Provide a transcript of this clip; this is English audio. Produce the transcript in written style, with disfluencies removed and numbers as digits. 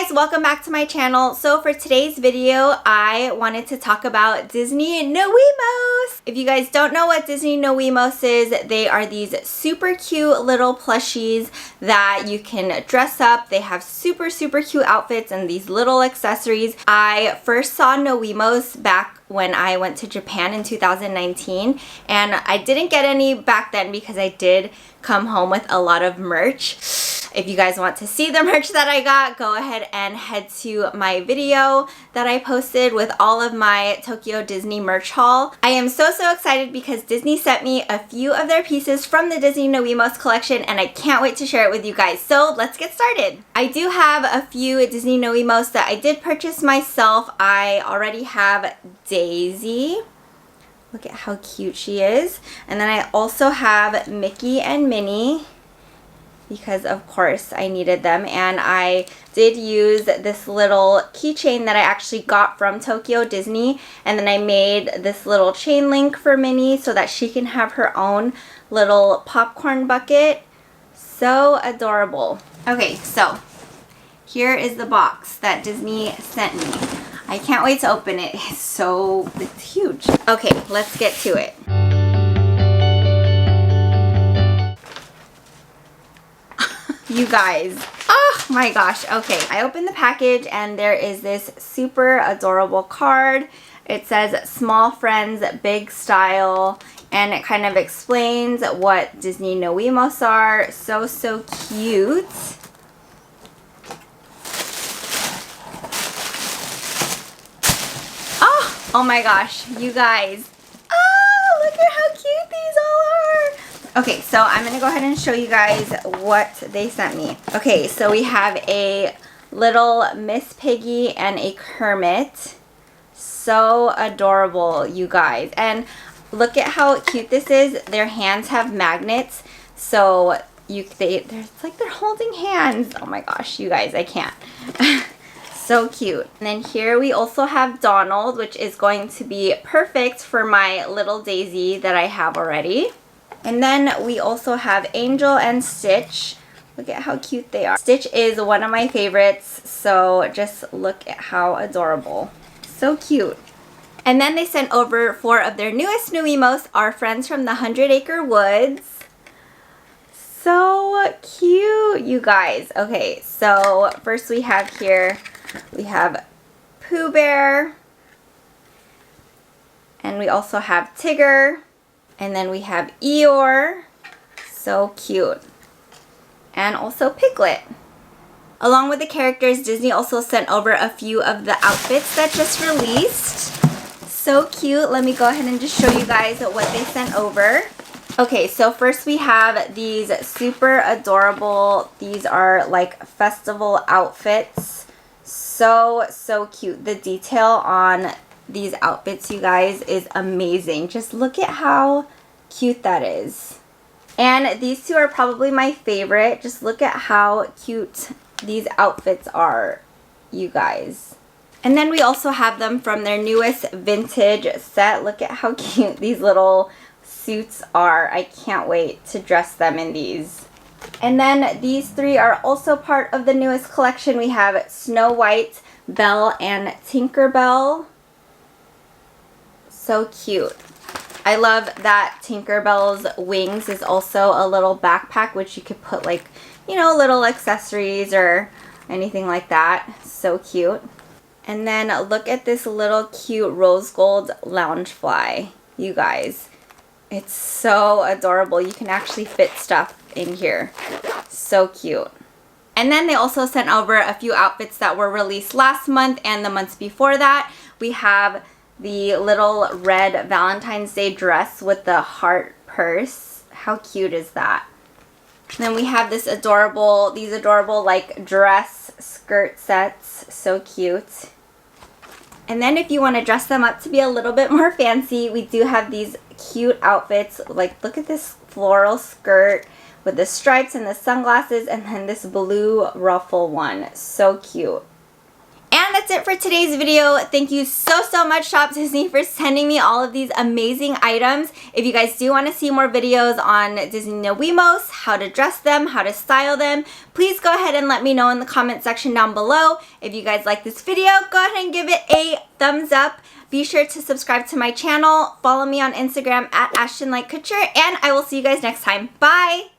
guys, welcome back to my channel. So for today's video, I wanted to talk about Disney nuiMOs. If you guys don't know what Disney nuiMOs is, they are these super cute little plushies that you can dress up. They have super cute outfits and these little accessories. I first saw nuiMOs back when I went to Japan in 2019, and I didn't get any back then because I did come home with a lot of merch. If you guys want to see the merch that I got, go ahead and head to my video that I posted with all of my Tokyo Disney merch haul. I am so excited because Disney sent me a few of their pieces from the Disney nuiMOs collection, and I can't wait to share it with you guys. So let's get started. I do have a few Disney nuiMOs that I did purchase myself. I already have Daisy. Look at how cute she is. And then I also have Mickey and Minnie, because of course I needed them, and I did use this little keychain that I actually got from Tokyo Disney, and then I made this little chain link for Minnie so that she can have her own little popcorn bucket. So adorable. Okay, so here is the box that Disney sent me. I can't wait to open it. It's huge. Okay, let's get to it. You guys, oh my gosh. Okay, I opened the package and there is this super adorable card. It says small friends, big style, and it kind of explains what Disney nuiMOs are. So cute. Oh my gosh, you guys. Oh, look at how cute these all are. Okay, so I'm going to go ahead and show you guys what they sent me. Okay, so we have a little Miss Piggy and a Kermit. So adorable, you guys. And look at how cute this is. Their hands have magnets, so it's like they're holding hands. Oh my gosh, you guys, I can't. So cute. And then here we also have Donald, which is going to be perfect for my little Daisy that I have already. And then we also have Angel and Stitch. Look at how cute they are. Stitch is one of my favorites, so just look at how adorable. So cute. And then they sent over 4 of their newest nuiMOs, our friends from the 100 Acre Woods. So cute, you guys. Okay, so first we have here, we have Pooh Bear. And we also have Tigger. And then we have Eeyore, so cute, and also Piglet. Along with the characters, Disney also sent over a few of the outfits that just released. So cute. Let me go ahead and just show you guys what they sent over. Okay, so first we have these super adorable, these are like festival outfits. So cute. The detail on these outfits, you guys, is amazing. Just look at how cute that is. And these two are probably my favorite. Just look at how cute these outfits are, you guys. And then we also have them from their newest vintage set. Look at how cute these little suits are. I can't wait to dress them in these. And then these 3 are also part of the newest collection. We have Snow White, Belle, and Tinkerbell. So cute. I love that Tinkerbell's wings is also a little backpack, which you could put, like, you know, little accessories or anything like that. So cute. And then look at this little cute rose gold loungefly, you guys. It's so adorable. You can actually fit stuff in here. So cute. And then they also sent over a few outfits that were released last month and the months before that. We have the little red Valentine's Day dress with the heart purse. How cute is that? And then we have these adorable like dress skirt sets. So cute. And then if you want to dress them up to be a little bit more fancy, we do have these cute outfits. Like, look at this floral skirt with the stripes and the sunglasses, and then this blue ruffle one. So cute. And that's it for today's video. Thank you so much, Shop Disney, for sending me all of these amazing items. If you guys do want to see more videos on Disney nuiMOs, how to dress them, how to style them, please go ahead and let me know in the comment section down below. If you guys like this video, go ahead and give it a thumbs up. Be sure to subscribe to my channel, follow me on Instagram at AshtonLightCouture, and I will see you guys next time. Bye!